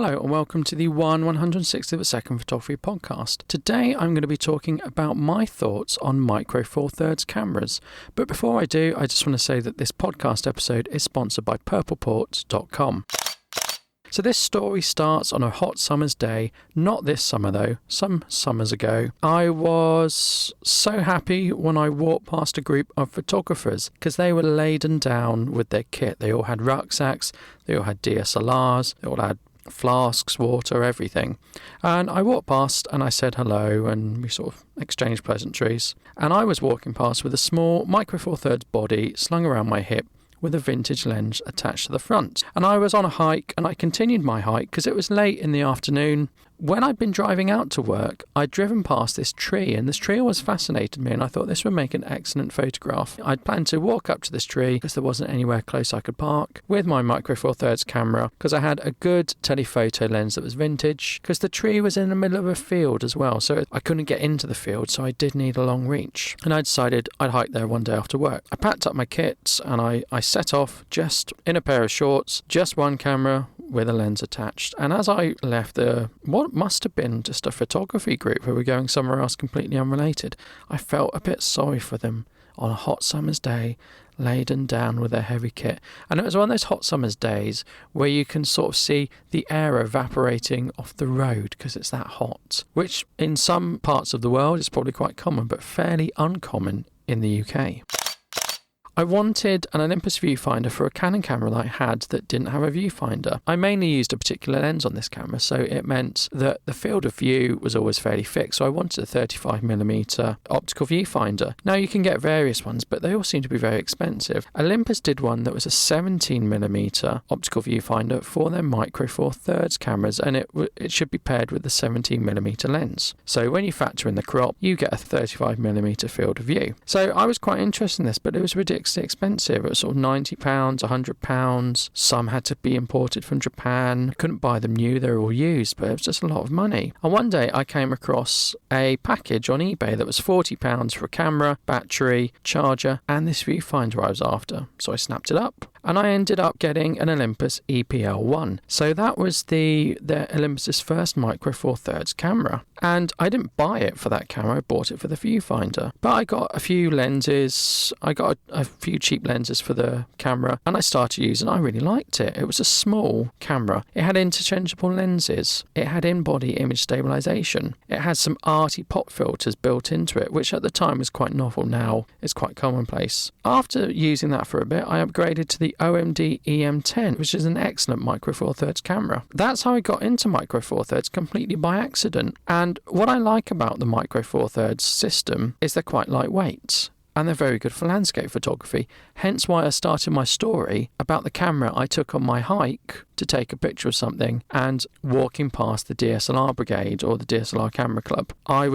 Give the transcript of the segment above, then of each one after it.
Hello and welcome to the 160th Second Photography Podcast. Today I'm going to be talking about my thoughts on Micro Four Thirds cameras. But before I do, I just want to say that this podcast episode is sponsored by purpleport.com. So this story starts on a hot summer's day, not this summer though, some summers ago. I was so happy when I walked past a group of photographers because they were laden down with their kit. They all had rucksacks, they all had DSLRs, they all had flasks, water, everything. And I walked past and I said hello and we sort of exchanged pleasantries. And I was walking past with a small Micro Four Thirds body slung around my hip with a vintage lens attached to the front. And I was on a hike and I continued my hike because it was late in the afternoon. When I'd been driving out to work, I'd driven past this tree and this tree always fascinated me and I thought this would make an excellent photograph. I'd planned to walk up to this tree because there wasn't anywhere close I could park with my Micro Four Thirds camera because I had a good telephoto lens that was vintage because the tree was in the middle of a field as well, so I couldn't get into the field, so I did need a long reach. And I decided I'd hike there one day after work. I packed up my kits and I set off just in a pair of shorts, just one camera with a lens attached. And as I left what must have been just a photography group who were going somewhere else completely unrelated, I felt a bit sorry for them on a hot summer's day, laden down with their heavy kit. And it was one of those hot summer's days where you can sort of see the air evaporating off the road because it's that hot, which in some parts of the world is probably quite common, but fairly uncommon in the UK. I wanted an Olympus viewfinder for a Canon camera that I had that didn't have a viewfinder. I mainly used a particular lens on this camera, so it meant that the field of view was always fairly fixed, so I wanted a 35mm optical viewfinder. Now you can get various ones, but they all seem to be very expensive. Olympus did one that was a 17mm optical viewfinder for their Micro Four Thirds cameras, and it should be paired with the 17mm lens. So when you factor in the crop, you get a 35mm field of view. So I was quite interested in this, but it was ridiculous expensive. It was sort of £90, £100. Some had to be imported from Japan. Couldn't buy them new, they were all used, but it was just a lot of money. And one day I came across a package on eBay that was £40 for a camera, battery, charger, and this viewfinder I was after. So I snapped it up. And I ended up getting an Olympus EPL1. So that was the Olympus's first Micro Four Thirds camera. And I didn't buy it for that camera, I bought it for the viewfinder. But I got a few lenses, I got a few cheap lenses for the camera, and I started using it. I really liked it. It was a small camera. It had interchangeable lenses. It had in-body image stabilization. It had some arty pop filters built into it, which at the time was quite novel. Now it's quite commonplace. After using that for a bit, I upgraded to the OMD EM10, which is an excellent Micro Four Thirds camera. That's how I got into Micro Four Thirds, completely by accident. And what I like about the Micro Four Thirds system is they're quite lightweight. And they're very good for landscape photography. Hence why I started my story about the camera I took on my hike to take a picture of something and walking past the DSLR brigade or the DSLR camera club. I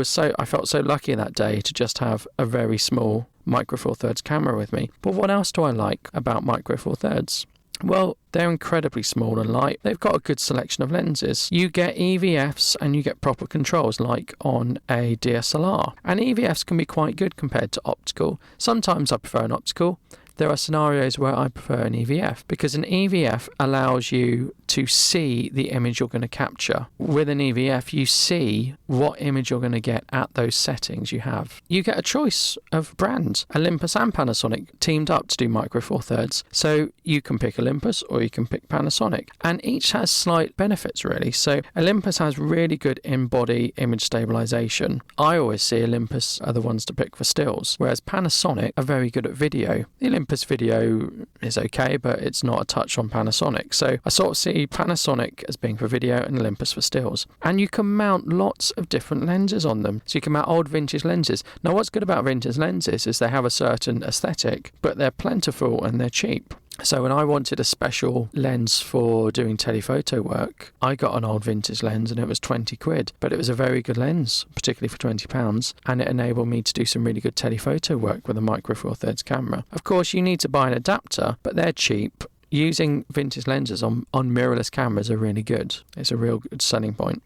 felt so lucky that day to just have a very small Micro Four Thirds camera with me. But what else do I like about Micro Four Thirds? Well, they're incredibly small and light. They've got a good selection of lenses. You get EVFs and you get proper controls like on a DSLR. And EVFs can be quite good compared to optical. Sometimes I prefer an optical. There are scenarios where I prefer an EVF because an EVF allows you to see the image you're going to capture. With an EVF, you see what image you're going to get at those settings you have. You get a choice of brands. Olympus and Panasonic teamed up to do Micro Four Thirds. So you can pick Olympus or you can pick Panasonic. And each has slight benefits, really. So Olympus has really good in-body image stabilization. I always see Olympus are the ones to pick for stills, whereas Panasonic are very good at video. The Olympus video is okay, but it's not a touch on Panasonic. So I sort of see Panasonic as being for video and Olympus for stills. And you can mount lots of different lenses on them. So you can mount old vintage lenses. Now what's good about vintage lenses is they have a certain aesthetic, but they're plentiful and they're cheap. So when I wanted a special lens for doing telephoto work, I got an old vintage lens and it was 20 quid, but it was a very good lens, particularly for £20, and it enabled me to do some really good telephoto work with a Micro Four Thirds camera. Of course, you need to buy an adapter, but they're cheap. Using vintage lenses on mirrorless cameras are really good. It's a real good selling point.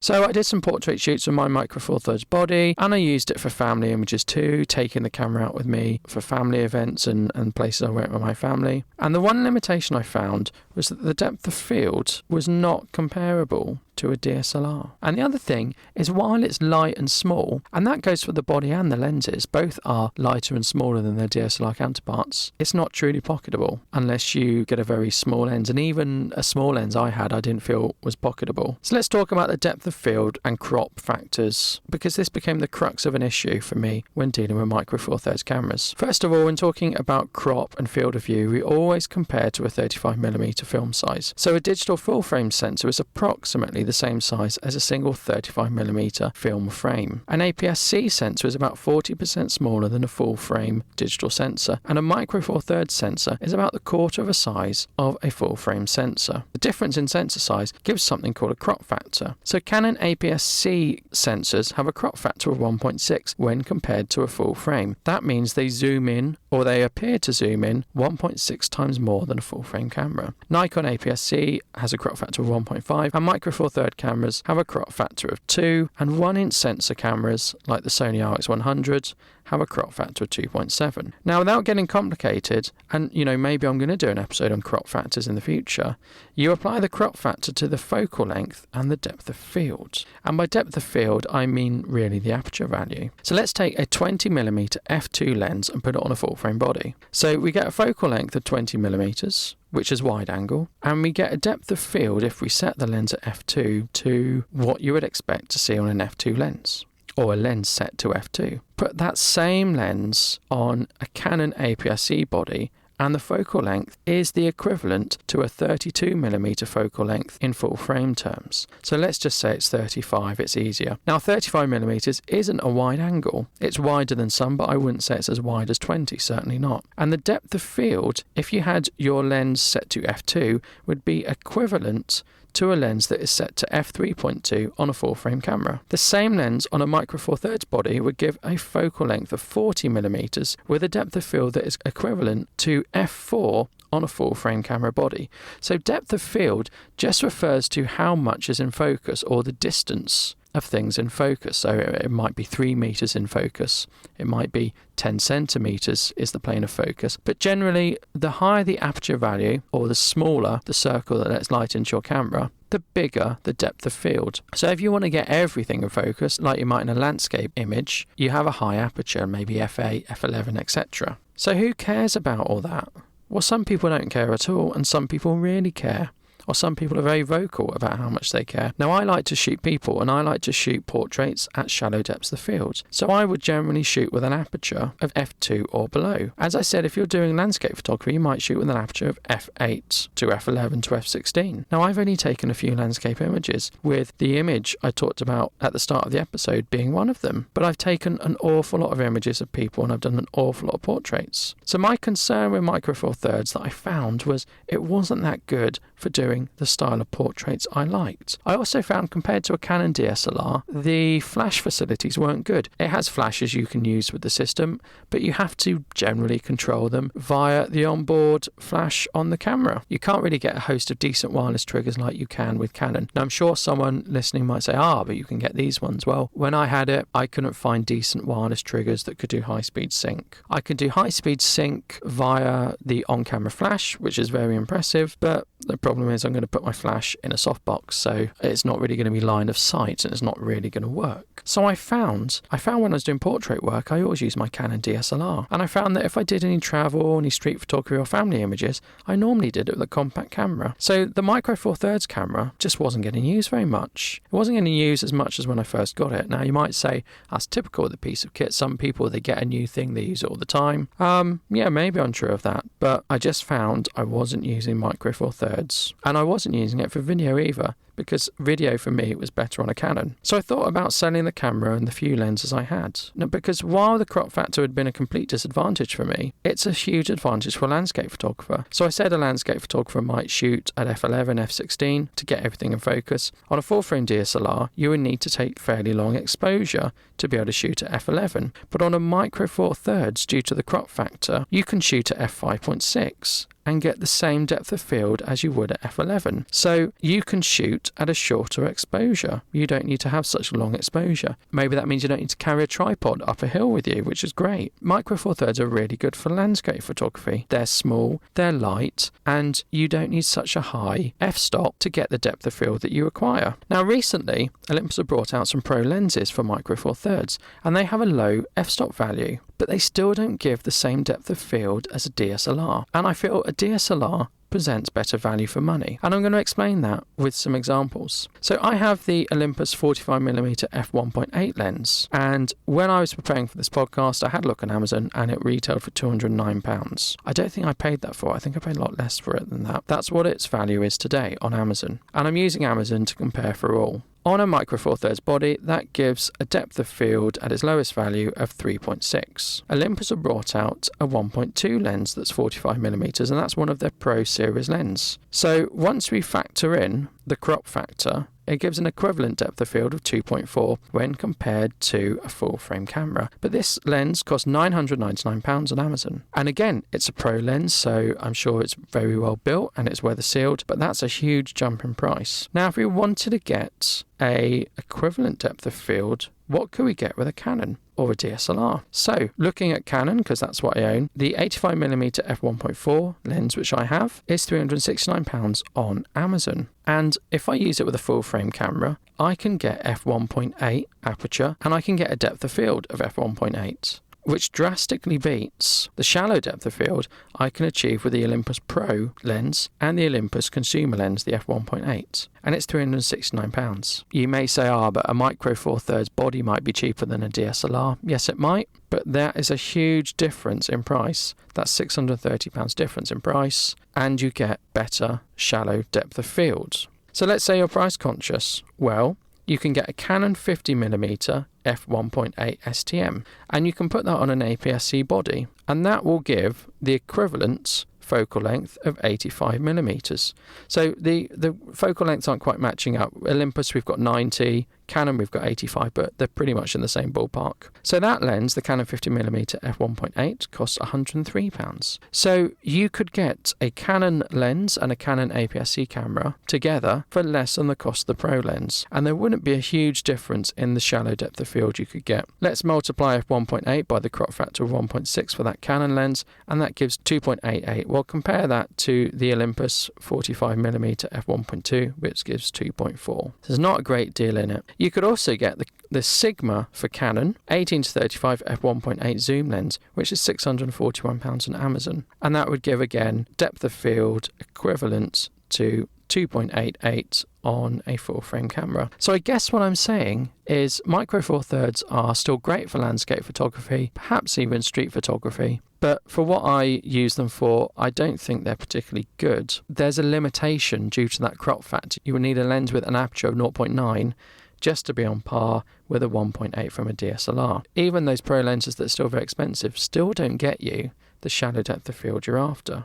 So I did some portrait shoots with my Micro Four Thirds body, and I used it for family images too, taking the camera out with me for family events and places I went with my family. And the one limitation I found was that the depth of field was not comparable to a DSLR. And the other thing is, while it's light and small, and that goes for the body and the lenses, both are lighter and smaller than their DSLR counterparts, it's not truly pocketable unless you get a very small lens. And even a small lens I didn't feel was pocketable. So let's talk about the depth of field and crop factors, because this became the crux of an issue for me when dealing with Micro Four Thirds cameras. First of all, when talking about crop and field of view, we always compare to a 35mm film size. So a digital full frame sensor is approximately the same size as a single 35mm film frame. An APS-C sensor is about 40% smaller than a full frame digital sensor, and a Micro Four Thirds sensor is about the quarter of a size of a full frame sensor. The difference in sensor size gives something called a crop factor. So Canon APS-C sensors have a crop factor of 1.6 when compared to a full frame. That means they zoom in, or they appear to zoom in, 1.6 times more than a full frame camera. Nikon APS-C has a crop factor of 1.5, and Micro Four Thirds cameras have a crop factor of 2, and 1-inch sensor cameras like the Sony RX100 have a crop factor of 2.7. Now, without getting complicated, and maybe I'm going to do an episode on crop factors in the future, you apply the crop factor to the focal length and the depth of field. And by depth of field, I mean really the aperture value. So let's take a 20mm f2 lens and put it on a full frame body. So we get a focal length of 20mm, which is wide angle, and we get a depth of field if we set the lens at f2 to what you would expect to see on an f2 lens, or a lens set to f2. Put that same lens on a Canon APS-C body, and the focal length is the equivalent to a 32mm focal length in full frame terms. So let's just say it's 35, it's easier. Now 35mm isn't a wide angle. It's wider than some, but I wouldn't say it's as wide as 20, certainly not. And the depth of field, if you had your lens set to f2, would be equivalent to a lens that is set to f3.2 on a full frame camera. The same lens on a Micro Four Thirds body would give a focal length of 40mm with a depth of field that is equivalent to f4 on a full frame camera body. So depth of field just refers to how much is in focus, or the distance of things in focus. So it might be 3 meters in focus, it might be 10 centimeters is the plane of focus, but generally the higher the aperture value, or the smaller the circle that lets light into your camera, the bigger the depth of field. So if you want to get everything in focus, like you might in a landscape image, you have a high aperture, maybe f8, f11, etc. So who cares about all that? Well, some people don't care at all, and some people really care. Or some people are very vocal about how much they care. Now, I like to shoot people, and I like to shoot portraits at shallow depths of field. So I would generally shoot with an aperture of f2 or below. As I said, if you're doing landscape photography, you might shoot with an aperture of f8 to f11 to f16. Now, I've only taken a few landscape images, with the image I talked about at the start of the episode being one of them. But I've taken an awful lot of images of people, and I've done an awful lot of portraits. So my concern with Micro Four Thirds that I found was it wasn't that good for doing the style of portraits I liked. I also found, compared to a Canon DSLR, the flash facilities weren't good. It has flashes you can use with the system, but you have to generally control them via the onboard flash on the camera. You can't really get a host of decent wireless triggers like you can with Canon. Now, I'm sure someone listening might say, but you can get these ones. Well, when I had it, I couldn't find decent wireless triggers that could do high-speed sync. I could do high-speed sync via the on-camera flash, which is very impressive, but the problem is I'm going to put my flash in a softbox, so it's not really going to be line of sight, and it's not really going to work. So I found when I was doing portrait work, I always used my Canon DSLR, and I found that if I did any travel, any street photography or family images, I normally did it with a compact camera. So the Micro Four Thirds camera just wasn't getting used very much. It wasn't getting used as much as when I first got it. Now, you might say that's typical of the piece of kit. Some people, they get a new thing, they use it all the time. Yeah, maybe I'm true of that, but I just found I wasn't using Micro Four Thirds, and I wasn't using it for video either, because video for me was better on a Canon. So I thought about selling the camera and the few lenses I had. Now, because while the crop factor had been a complete disadvantage for me, it's a huge advantage for a landscape photographer. So I said a landscape photographer might shoot at f11, f16 to get everything in focus. On a full frame DSLR, you would need to take fairly long exposure to be able to shoot at f11. But on a Micro Four Thirds, due to the crop factor, you can shoot at f5.6. and get the same depth of field as you would at f11. So you can shoot at a shorter exposure. You don't need to have such a long exposure. Maybe that means you don't need to carry a tripod up a hill with you, which is great. Micro Four Thirds are really good for landscape photography. They're small, they're light, and you don't need such a high f-stop to get the depth of field that you require. Now recently, Olympus have brought out some pro lenses for Micro Four Thirds, and they have a low f-stop value, but they still don't give the same depth of field as a DSLR. And I feel a DSLR presents better value for money. And I'm going to explain that with some examples. So I have the Olympus 45mm f1.8 lens, and when I was preparing for this podcast, I had a look on Amazon and it retailed for £209. I don't think I paid that for it. I think I paid a lot less for it than that. That's what its value is today on Amazon. And I'm using Amazon to compare for all. On a Micro Four Thirds body, that gives a depth of field at its lowest value of 3.6. Olympus have brought out a 1.2 lens that's 45mm, and that's one of their Pro Series lens. So once we factor in the crop factor, it gives an equivalent depth of field of 2.4 when compared to a full frame camera. But this lens costs £999 on Amazon. And again, it's a pro lens, so I'm sure it's very well built and it's weather sealed, but that's a huge jump in price. Now, if we wanted to get a equivalent depth of field, what could we get with a Canon or a DSLR? So looking at Canon, because that's what I own, the 85mm f1.4 lens, which I have, is £369 on Amazon. And if I use it with a full frame camera, I can get f1.8 aperture and I can get a depth of field of f1.8. which drastically beats the shallow depth of field I can achieve with the Olympus Pro lens and the Olympus Consumer lens, the f1.8. And it's £369. You may say, but a Micro Four Thirds body might be cheaper than a DSLR. Yes, it might, but that is a huge difference in price. That's £630 difference in price, and you get better shallow depth of field. So let's say you're price conscious. Well, you can get a Canon 50mm f1.8 STM, and you can put that on an APS-C body, and that will give the equivalent focal length of 85mm. So the focal lengths aren't quite matching up. Olympus, we've got 90, Canon, we've got 85, but they're pretty much in the same ballpark. So that lens, the Canon 50mm f1.8, costs £103. So you could get a Canon lens and a Canon APS-C camera together for less than the cost of the Pro lens, and there wouldn't be a huge difference in the shallow depth of field you could get. Let's multiply f1.8 by the crop factor of 1.6 for that Canon lens, and that gives 2.88. Well, compare that to the Olympus 45mm f1.2, which gives 2.4. There's not a great deal in it. You could also get the Sigma for Canon 18-35 f1.8 zoom lens, which is £641 on Amazon. And that would give, again, depth of field equivalent to 2.88 on a full frame camera. So I guess what I'm saying is Micro Four Thirds are still great for landscape photography, perhaps even street photography. But for what I use them for, I don't think they're particularly good. There's a limitation due to that crop factor. You would need a lens with an aperture of 0.9 just to be on par with a 1.8 from a DSLR. Even those pro lenses that are still very expensive still don't get you the shallow depth of field you're after.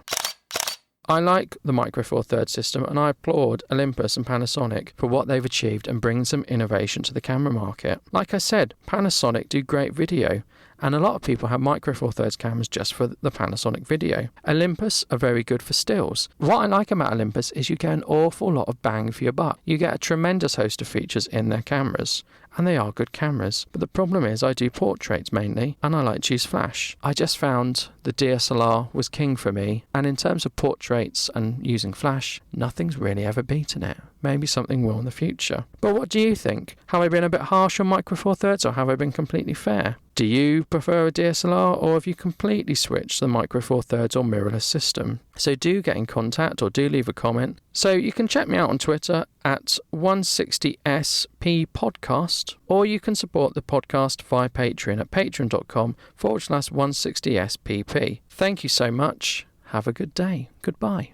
I like the Micro Four Thirds system, and I applaud Olympus and Panasonic for what they've achieved and bring some innovation to the camera market. Like I said, Panasonic do great video, and a lot of people have Micro Four Thirds cameras just for the Panasonic video. Olympus are very good for stills. What I like about Olympus is you get an awful lot of bang for your buck. You get a tremendous host of features in their cameras, and they are good cameras. But the problem is I do portraits mainly, and I like to use flash. I just found the DSLR was king for me, and in terms of portraits and using flash, nothing's really ever beaten it. Maybe something will in the future. But what do you think? Have I been a bit harsh on Micro Four Thirds, or have I been completely fair? Do you prefer a DSLR, or have you completely switched to the Micro Four Thirds or mirrorless system? So do get in contact or do leave a comment. So you can check me out on Twitter at 160SP Podcast, or you can support the podcast via Patreon at patreon.com/160SPP. Thank you so much. Have a good day. Goodbye.